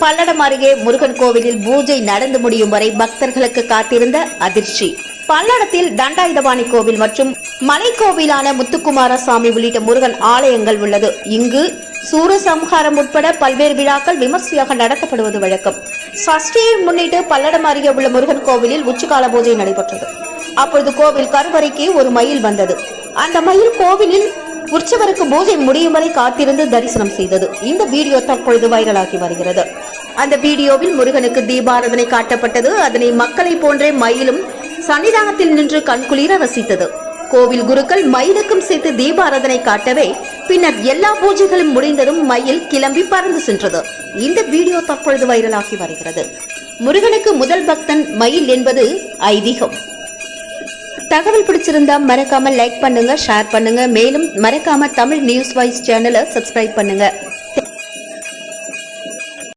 பல்லடம் அருகே முருகன் கோவிலில் பூஜை நடந்து முடியும் வரை பக்தர்களுக்கு காத்திருந்த அதிர்ச்சி. பல்லடத்தில் தண்டாயுதபாணி கோவில் மற்றும் மலைக்கோவிலான முத்துக்குமாரசாமி உள்ளிட்ட முருகன் ஆலயங்கள் உள்ளது. இங்கு சூரசம்ஹாரம் உட்பட பல்வேறு விழாக்கள் விமர்சையாக நடத்தப்படுவது வழக்கம். சஷ்டியை முன்னிட்டு பல்லடம் அருகே உள்ள முருகன் கோவிலில் உச்சிகால பூஜை நடைபெற்றது. அப்பொழுது கோவில் கருவறைக்கு ஒரு மயில் வந்தது. அந்த மயில் கோவிலில் உற்சவருக்கு பூஜை முடியும் வரை காத்திருந்து தரிசனம் செய்தது. இந்த வீடியோ தற்பொழுது வைரலாகி வருகிறது. அந்த வீடியோவில் முருகனுக்கு தீபாராதனை காட்டப்பட்டது. அதனை மக்களை போன்றே மயிலும் சன்னிதானத்தில் நின்று கண்குளிர ரசித்தது. கோவில் குருக்கள் மயிலுக்கும் சேர்த்து தீபாராதனை காட்டவே பின்னர் எல்லா பூஜைகளும் முடிந்ததும் மயில் கிளம்பி பறந்து சென்றது. இந்த வீடியோ தற்பொழுது வைரலாகி வருகிறது. முருகனுக்கு முதல் பக்தன் மயில் என்பது ஐதீகம். தகவல் பிடிச்சிருந்தா மறக்காம லைக் பண்ணுங்க, ஷேர் பண்ணுங்க. மேலும் மறக்காம தமிழ் நியூஸ் வாய்ஸ் சேனலை சப்ஸ்கிரைப் பண்ணுங்க.